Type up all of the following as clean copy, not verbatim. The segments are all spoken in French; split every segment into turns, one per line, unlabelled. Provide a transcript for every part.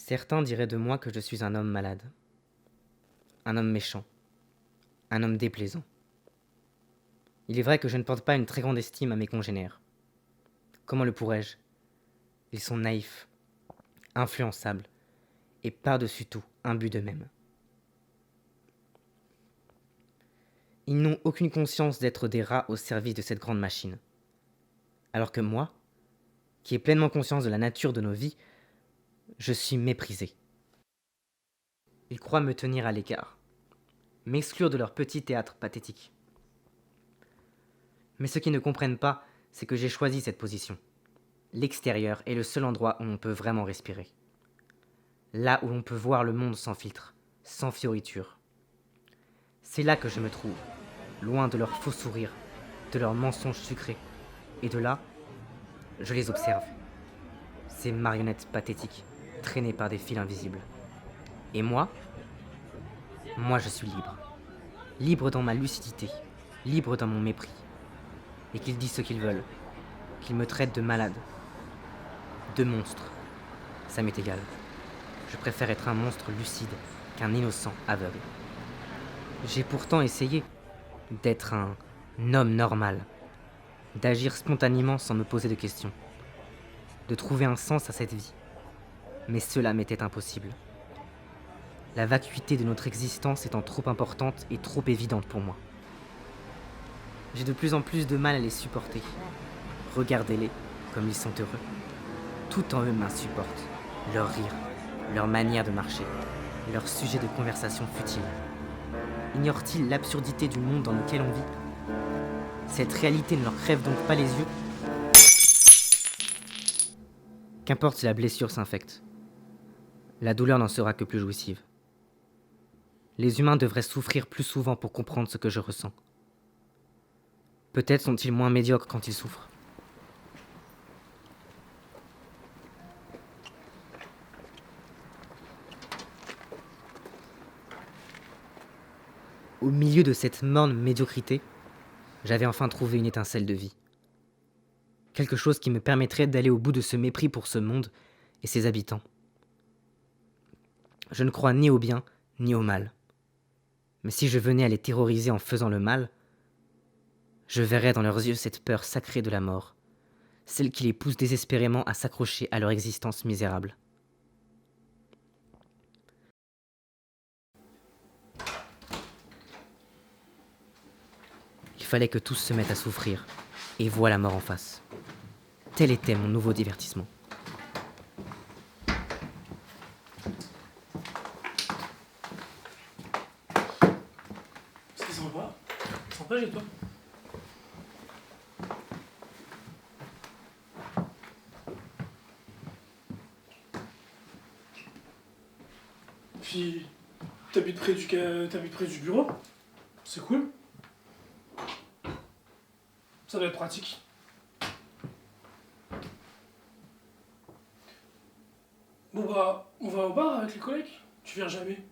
Certains diraient de moi que je suis un homme malade, un homme méchant, un homme déplaisant. Il est vrai que je ne porte pas une très grande estime à mes congénères. Comment le pourrais-je? Ils sont naïfs, influençables, et par-dessus tout, imbus d'eux-mêmes. Ils n'ont aucune conscience d'être des rats au service de cette grande machine. Alors que moi, qui ai pleinement conscience de la nature de nos vies, je suis méprisé. Ils croient me tenir à l'écart, m'exclure de leur petit théâtre pathétique. Mais ce qu'ils ne comprennent pas, c'est que j'ai choisi cette position. L'extérieur est le seul endroit où on peut vraiment respirer. Là où l'on peut voir le monde sans filtre, sans fioriture. C'est là que je me trouve, loin de leurs faux sourires, de leurs mensonges sucrés. Et de là, je les observe. Ces marionnettes pathétiques, traînées par des fils invisibles. Et moi je suis libre. Libre dans ma lucidité, libre dans mon mépris. Et qu'ils disent ce qu'ils veulent, qu'ils me traitent de malade, de monstre. Ça m'est égal. Je préfère être un monstre lucide qu'un innocent aveugle. J'ai pourtant essayé d'être un homme normal, d'agir spontanément sans me poser de questions, de trouver un sens à cette vie. Mais cela m'était impossible. La vacuité de notre existence étant trop importante et trop évidente pour moi. J'ai de plus en plus de mal à les supporter. Regardez-les comme ils sont heureux. Tout en eux m'insupporte. Leur rire, leur manière de marcher, leur sujet de conversation futile. Ignorent-ils l'absurdité du monde dans lequel on vit? Cette réalité ne leur crève donc pas les yeux? Qu'importe si la blessure s'infecte. La douleur n'en sera que plus jouissive. Les humains devraient souffrir plus souvent pour comprendre ce que je ressens. Peut-être sont-ils moins médiocres quand ils souffrent. Au milieu de cette morne médiocrité, j'avais enfin trouvé une étincelle de vie. Quelque chose qui me permettrait d'aller au bout de ce mépris pour ce monde et ses habitants. Je ne crois ni au bien, ni au mal. Mais si je venais à les terroriser en faisant le mal, je verrais dans leurs yeux cette peur sacrée de la mort, celle qui les pousse désespérément à s'accrocher à leur existence misérable. Il fallait que tous se mettent à souffrir et voient la mort en face. Tel était mon nouveau divertissement.
Est-ce qu'ils sont pas? Ils sont pas chez toi? Puis, t'habites près du bureau? C'est cool. Ça doit être pratique. Bon bah, on va au bar avec les collègues. Tu viens jamais.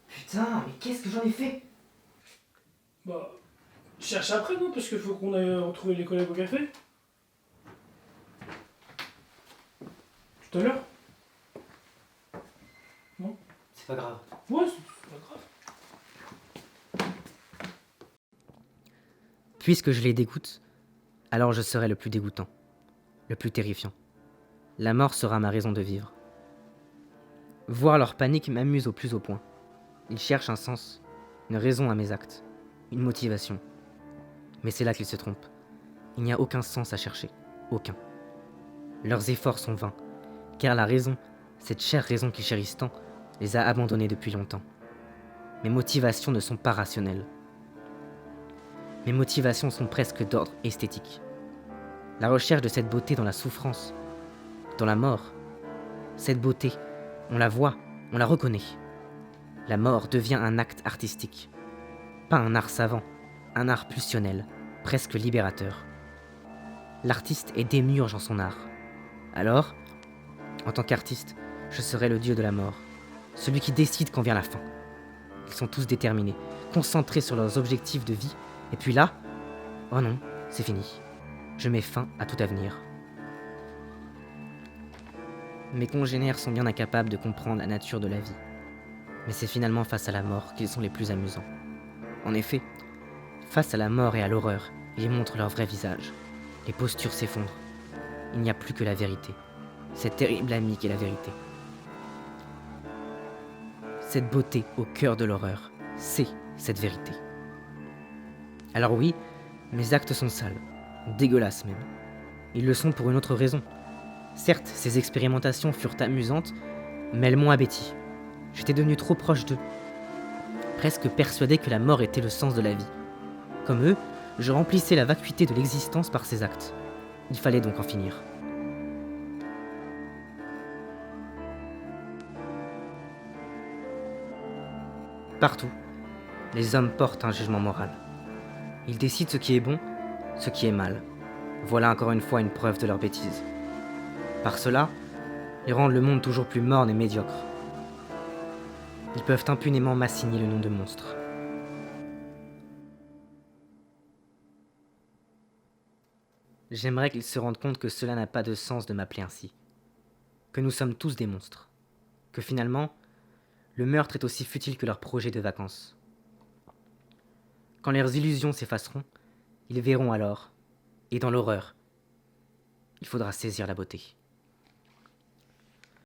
Putain, mais qu'est-ce que j'en ai fait?
Bah, cherche après, non? Parce qu'il faut qu'on aille retrouver les collègues au café. Tout à l'heure? Non?
C'est pas grave.
Ouais, c'est pas grave.
Puisque je les dégoûte, alors je serai le plus dégoûtant, le plus terrifiant. La mort sera ma raison de vivre. Voir leur panique m'amuse au plus haut point. Ils cherchent un sens, une raison à mes actes, une motivation. Mais c'est là qu'ils se trompent. Il n'y a aucun sens à chercher, aucun. Leurs efforts sont vains, car la raison, cette chère raison qu'ils chérissent tant, les a abandonnés depuis longtemps. Mes motivations ne sont pas rationnelles. Mes motivations sont presque d'ordre esthétique. La recherche de cette beauté dans la souffrance, dans la mort. Cette beauté, on la voit, on la reconnaît. La mort devient un acte artistique. Pas un art savant, un art pulsionnel, presque libérateur. L'artiste est démiurge en son art. Alors, en tant qu'artiste, je serai le dieu de la mort, celui qui décide quand vient la fin. Ils sont tous déterminés, concentrés sur leurs objectifs de vie, et puis là, oh non, c'est fini. Je mets fin à tout avenir. Mes congénères sont bien incapables de comprendre la nature de la vie. Mais c'est finalement face à la mort qu'ils sont les plus amusants. En effet, face à la mort et à l'horreur, ils montrent leur vrai visage. Les postures s'effondrent. Il n'y a plus que la vérité. Cette terrible amie qu'est la vérité. Cette beauté au cœur de l'horreur, c'est cette vérité. Alors oui, mes actes sont sales, dégueulasses même. Ils le sont pour une autre raison. Certes, ces expérimentations furent amusantes, mais elles m'ont abêti. J'étais devenu trop proche d'eux, presque persuadé que la mort était le sens de la vie. Comme eux, je remplissais la vacuité de l'existence par ces actes. Il fallait donc en finir. Partout, les hommes portent un jugement moral. Ils décident ce qui est bon, ce qui est mal. Voilà encore une fois une preuve de leur bêtise. Par cela, ils rendent le monde toujours plus morne et médiocre. Ils peuvent impunément m'assigner le nom de monstre. J'aimerais qu'ils se rendent compte que cela n'a pas de sens de m'appeler ainsi. Que nous sommes tous des monstres. Que finalement, le meurtre est aussi futile que leur projet de vacances. Quand leurs illusions s'effaceront, ils verront alors, et dans l'horreur, il faudra saisir la beauté.